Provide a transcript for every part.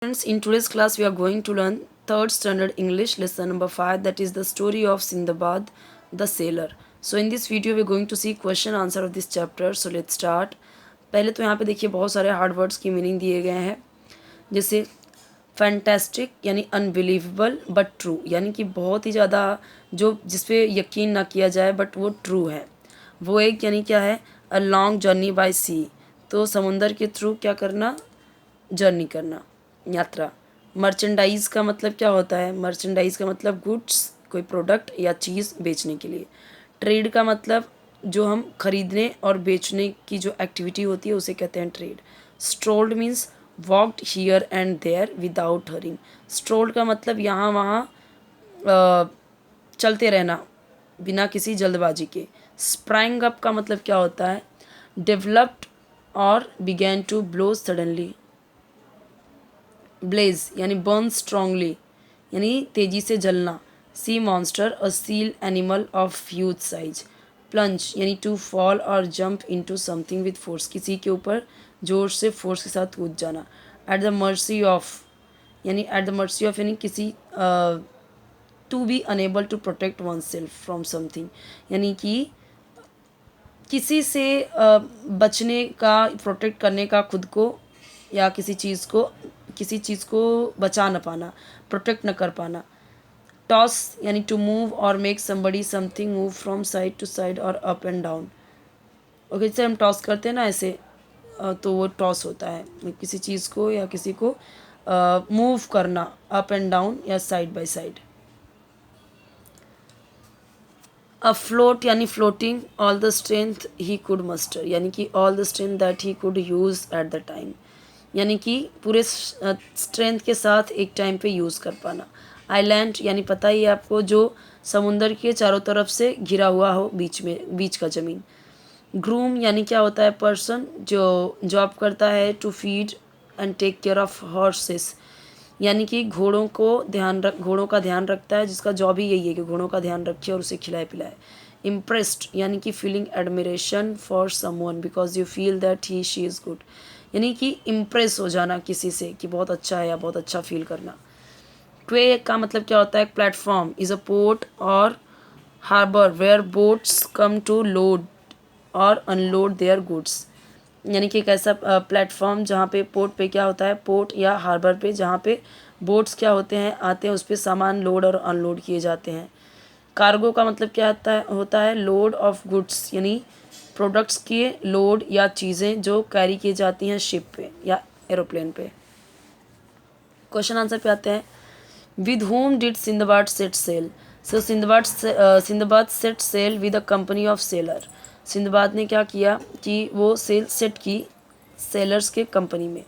Friends, in today's class we are going to learn third standard English lesson number 5, that is the story of Sindbad the sailor. So in this video we are going to see question answer of this chapter. So let's start. पहले तो यहाँ पे देखिए बहुत सारे hard words की meaning दिए गए हैं, जैसे फैंटास्टिक यानी अनबिलीवेबल बट ट्रू, यानी कि बहुत ही ज़्यादा जो जिस पे यकीन ना किया जाए बट वो ट्रू है। वो एक यानी क्या है, अ लॉन्ग जर्नी बाय सी, तो समुंदर के थ्रू क्या करना, जर्नी करना, यात्रा। मर्चेंडाइज का मतलब क्या होता है, मर्चेंडाइज का मतलब गुड्स, कोई प्रोडक्ट या चीज़ बेचने के लिए। ट्रेड का मतलब जो हम खरीदने और बेचने की जो एक्टिविटी होती है उसे कहते हैं trade. Strolled means walked here and there without hurrying. Strolled का मतलब यहाँ वहाँ चलते रहना बिना किसी जल्दबाजी के। स्प्रैंग अप का मतलब क्या होता है, डेवलप्ड और began to blow suddenly. Blaze यानी बर्न स्ट्रांगली, यानी तेजी से जलना। Sea monster, a seal animal of huge size. Plunge यानी टू फॉल और jump into something with force, किसी के ऊपर जोर से फोर्स के साथ कूद जाना। एट द मर्सी ऑफ यानी एट द मर्सी ऑफ यानी किसी to be unable to protect oneself from something, यानी कि किसी से बचने का, प्रोटेक्ट करने का खुद को या किसी चीज़ को बचा न पाना, प्रोटेक्ट न कर पाना। टॉस यानी टू मूव और make somebody something move from side to side और अप एंड डाउन। ओके, जैसे हम टॉस करते हैं ना ऐसे, तो वो टॉस होता है, किसी चीज़ को या किसी को मूव करना अप एंड डाउन या साइड बाय साइड। अफ्लोट यानी floating, all the strength he could muster, यानी कि all the strength that he could use at the time, यानी कि पूरे स्ट्रेंथ के साथ एक टाइम पे यूज़ कर पाना। आइलैंड यानी पता ही है आपको, जो समुंदर के चारों तरफ से घिरा हुआ हो, बीच का ज़मीन। ग्रूम यानी क्या होता है, पर्सन जो जॉब करता है to feed and take care of horses, यानी कि घोड़ों का ध्यान रखता है, जिसका जॉब ही यही है कि घोड़ों का ध्यान रखे और उसे खिलाए पिलाए। इम्प्रेस्ड यानी कि feeling admiration for someone because you feel that he she is good, यानी कि इम्प्रेस हो जाना किसी से कि बहुत अच्छा है या बहुत अच्छा फील करना। क्वे का मतलब क्या होता है, प्लेटफॉर्म इज़ अ पोर्ट और harbour where boats come to load और अनलोड देयर गुड्स, यानी कि एक ऐसा प्लेटफॉर्म जहाँ पे पोर्ट पे क्या होता है, पोर्ट या हार्बर पे जहाँ पे बोट्स क्या होते हैं, आते हैं, उस पर सामान लोड और अनलोड किए जाते हैं। कार्गो का मतलब क्या होता है लोड ऑफ गुड्स, यानी प्रोडक्ट्स के लोड या चीज़ें जो कैरी की जाती हैं शिप पे या एरोप्लेन पे। क्वेश्चन आंसर पे आते हैं। With whom did Sindbad set sail, so Sindbad set sail with a company of sailor. Sindbad ने क्या किया कि वो सेल सेट की सेलर्स के कंपनी में।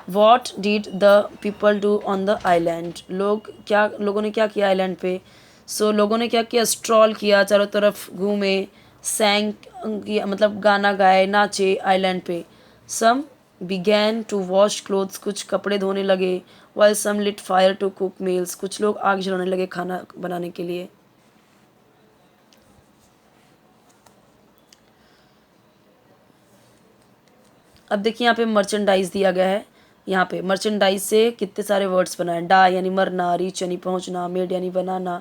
What did the people do on the island, लोगों ने क्या किया आइलैंड पे। सो लोगों ने क्या किया, स्ट्रॉल किया, चारों तरफ घूमे, सैंग किया मतलब गाना गाए, नाचे आइलैंड पे। Some began to wash clothes, कुछ कपड़े धोने लगे। While some lit fire to cook meals, कुछ लोग आग जलाने लगे खाना बनाने के लिए। अब देखिए यहाँ पे मर्चेंडाइज दिया गया है। यहाँ पे मर्चेंडाइज से कितने सारे वर्ड्स बनाए। डा यानी मरना, रीच यानी पहुँचना, मेड यानी बनाना,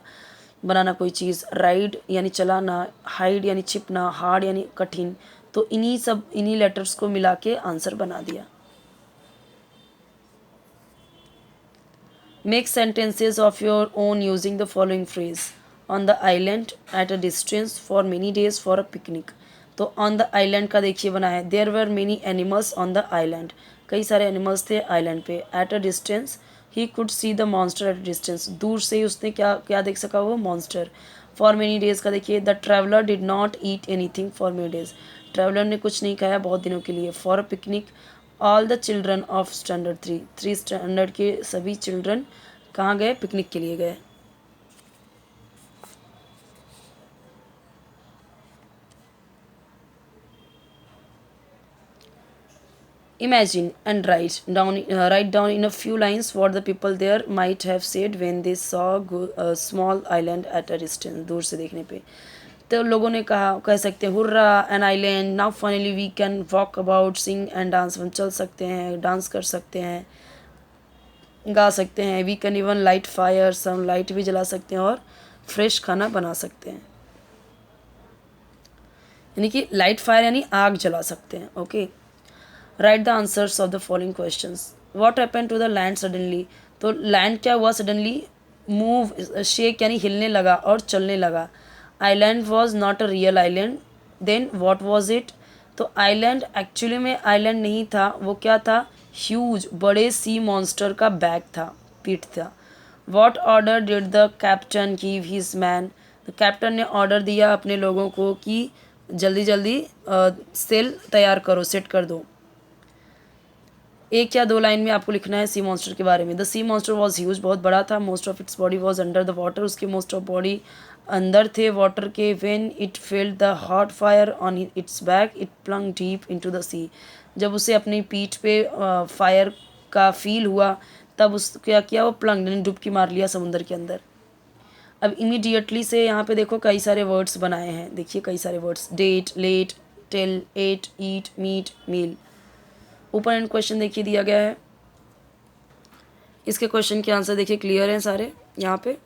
बनाना कोई चीज़, राइड यानी चलाना, हाइड यानी छिपना, हार्ड यानी कठिन। तो इन्हीं लेटर्स को मिला के आंसर बना दिया। Make sentences of your own using the following phrase. On the island at a distance for many days for a picnic. तो on the island का देखिए बना है, there were many animals on the island. कई सारे animals थे island पे. At a distance he could see the monster at a distance. दूर से ही उसने क्या क्या देख सका, वो monster. For many days का देखिए, the traveler did not eat anything for many days. Traveller ने कुछ नहीं खाया बहुत दिनों के लिए. For a picnic all the children of standard 3 standard के सभी चिल्ड्रन कहाँ गए, पिकनिक के लिए गए। Imagine and write down in a few lines what the people there might have said when they saw a small island at a distance. दूर से देखने पे तो लोगों ने कह सकते हैं, hurrah an island, now finally we can walk about, sing and dance, हम चल सकते हैं, डांस कर सकते हैं। गा सकते हैं, we can even light fire, हम लाइट भी जला सकते हैं और फ्रेश खाना बना सकते हैं। यानी कि लाइट फायर यानी आग जला सकते हैं। Okay, write the answers of the following questions. What happened to the land suddenly, तो लैंड क्या हुआ सडनली, मूव शेक यानी हिलने लगा और चलने लगा। Island was not a real island, then what was it, तो आइलैंड एक्चुअली में आइलैंड नहीं था, वो क्या था, ह्यूज बड़े सी मॉन्स्टर का बैग था, पीठ था। What order did the captain give his man, तो कैप्टन ने ऑर्डर दिया अपने लोगों को कि जल्दी जल्दी सेल तैयार करो, सेट कर दो। एक या दो लाइन में आपको लिखना है सी मॉन्स्टर के बारे में। The sea monster was huge, बहुत बड़ा था। Most of its body was under the water, उसके मोस्ट ऑफ बॉडी अंदर थे वाटर के। When it felt the hot fire on its back it plunge deep into the sea, जब उसे अपनी पीठ पे फायर का फील हुआ तब उस क्या किया, वो प्लंग यानी डुबकी मार लिया समुद्र के अंदर। अब इमीडिएटली से यहाँ पे देखो कई सारे वर्ड्स बनाए हैं, देखिए कई सारे words, date, late, tell, ate, eat, meat, meal. ऊपर एंड क्वेश्चन देखिए दिया गया है, इसके क्वेश्चन के आंसर देखिए क्लियर हैं सारे यहाँ पे।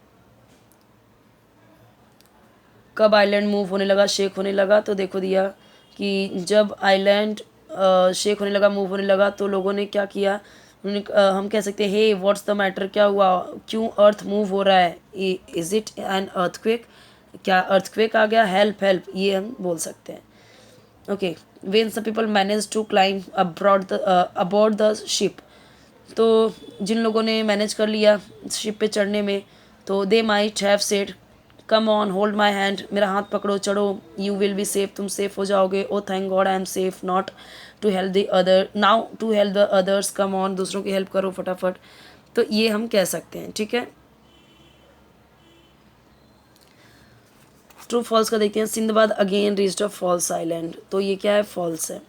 कब आइलैंड मूव होने लगा, शेक होने लगा, तो देखो दिया कि जब आइलैंड शेक होने लगा, मूव होने लगा, तो लोगों ने क्या किया, हम कह सकते हैं हे व्हाट्स द मैटर, क्या हुआ, क्यों अर्थ मूव हो रहा है, इज इट एन अर्थक्वेक, क्या अर्थक्वेक आ गया, हेल्प हेल्प, ये हम बोल सकते हैं। Okay, when some people manage to climb aboard the ship, तो जिन लोगों ने मैनेज कर लिया शिप पे चढ़ने में, तो they might have said come on hold my hand, मेरा हाथ पकड़ो चढ़ो, यू विल बी सेफ, तुम सेफ हो जाओगे। Oh thank God I am safe, not to help the other, now to help the others, come on, दूसरों की help करो फटाफट। तो ये हम कह सकते हैं, ठीक है। ट्रू फॉल्स का देखते हैं। Sindbad again reached a false island, तो ये क्या है, फॉल्स है।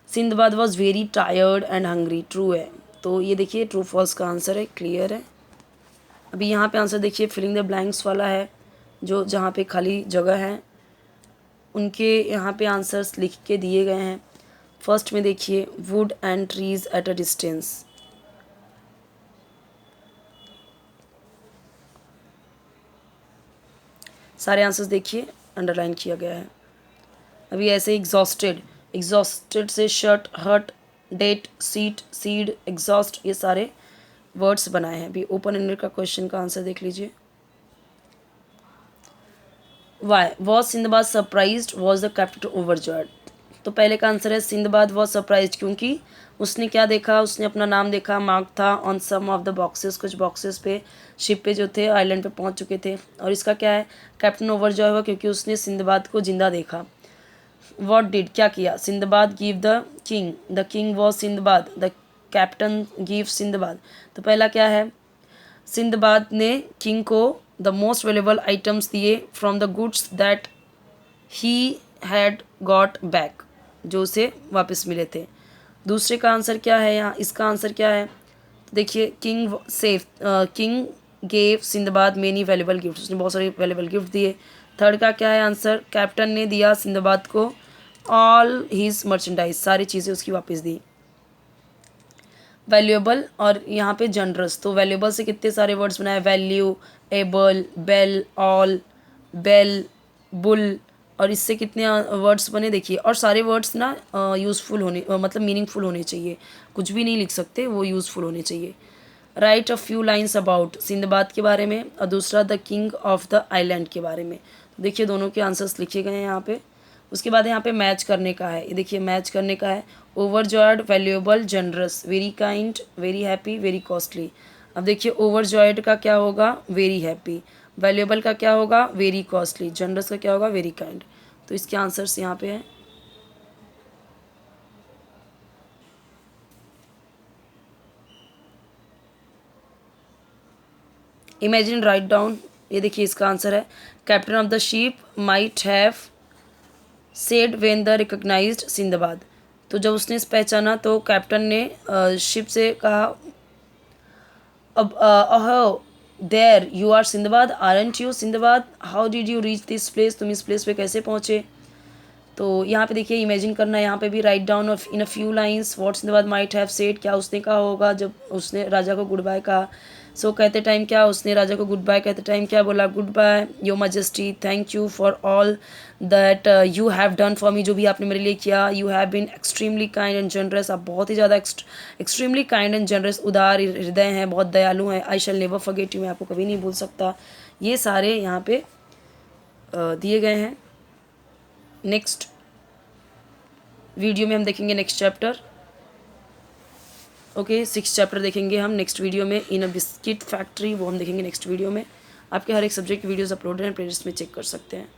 Sindbad was very tired and hungry, true है। तो ये देखिए ट्रू फॉल्स का आंसर है, क्लियर है। अभी यहाँ पे आंसर देखिए फिलिंग द ब्लैंक्स वाला है, जो जहाँ पे खाली जगह है उनके यहाँ पे आंसर्स लिख के दिए गए हैं। फर्स्ट में देखिए wood and trees at a distance, सारे आंसर्स देखिए अंडरलाइन किया गया है। अभी ऐसे एग्जॉस्टेड, एग्जॉस्टेड से shirt, hurt, date, seat, seed, exhaust, ये सारे वर्ड्स बनाए हैं। अभी ओपन एंडेड का क्वेश्चन का आंसर देख लीजिए। Why was Sindbad surprised, was the captain overjoyed, तो पहले का आंसर है सिंदबाद वॉज सरप्राइज्ड, क्योंकि उसने क्या देखा, उसने अपना नाम देखा, मार्क था on some of the boxes, कुछ बॉक्सेस पे शिप पे जो थे आइलैंड पे पहुंच चुके थे। और इसका क्या है, कैप्टन ओवरजॉय हुआ क्योंकि उसने सिंदबाद को जिंदा देखा। वॉट डिड, क्या किया, Sinbad give the king was Sinbad, the captain give Sinbad, तो पहला क्या है, सिंदबाद ने किंग को द मोस्ट वैल्यूएबल आइटम्स दिए from the goods that he had got back, जो उसे वापस मिले थे। दूसरे का आंसर क्या है, यहाँ इसका आंसर क्या है, देखिए king gave Sinbad many valuable gift, उसने बहुत सारे वैल्यूएबल गिफ्ट दिए। थर्ड का क्या है आंसर, कैप्टन ने दिया सिंदबाद को ऑल हिज मर्चेंडाइज, सारी चीज़ें उसकी वापस दी। वैल्यूएबल और यहाँ पे जनरस, तो वैल्यूएबल से कितने सारे वर्ड्स बनाए, value, able, bell, all, bell, bull, और इससे कितने वर्ड्स बने देखिए। और सारे वर्ड्स ना यूज़फुल होने मतलब मीनिंगफुल होने चाहिए, कुछ भी नहीं लिख सकते, वो यूज़फुल होने चाहिए। Right a few lines about, Sinbad के बारे में, और दूसरा the king of the island के बारे में। देखिए दोनों के आंसर्स लिखे गए हैं यहाँ पे। उसके बाद यहाँ पे मैच करने का है, ये देखिए मैच करने का है, overjoyed, valuable, generous, very kind, very happy, very costly. अब देखिए ओवरजॉयड का क्या होगा, वेरी हैप्पी, वैल्यूएबल का क्या होगा, वेरी कॉस्टली, जनरस का क्या होगा, वेरी काइंड। तो इसके आंसर्स यहाँ पे हैं। इमेजिन, राइट डाउन, ये देखिए इसका आंसर है, captain of the ship might have said when the recognised Sindbad, तो जब उसने पहचाना तो कैप्टन ने शिप से कहा, अब ahoy there you are Sindbad, aren't you Sindbad, how did you reach this place, तुम इस प्लेस पे कैसे पहुँचे। तो यहाँ पे देखिए इमेजिन करना, यहाँ पे भी write down of in a few lines what's in the बाद माइट हैव सेड, क्या उसने कहा होगा जब उसने राजा को गुड बाय कहा। सो कहते टाइम क्या उसने राजा को गुड बाय कहते टाइम क्या बोला, goodbye your majesty, thank you for all that you have done for me, जो भी आपने मेरे लिए किया, you have been extremely kind and generous, आप बहुत ही ज़्यादा एक्सट्रीमली काइंड एंड जनरस, उदार हृदय हैं, बहुत दयालु हैं। आई शैल नेवर फॉरगेट यू, मैं आपको कभी नहीं भूल सकता। ये सारे यहाँ पे दिए गए हैं। नेक्स्ट वीडियो में हम देखेंगे नेक्स्ट चैप्टर। ओके 6 चैप्टर देखेंगे हम नेक्स्ट वीडियो में, इन अ बिस्किट फैक्ट्री, वो हम देखेंगे नेक्स्ट वीडियो में। आपके हर एक सब्जेक्ट की वीडियोस अपलोड हैं, प्लेलिस्ट में चेक कर सकते हैं।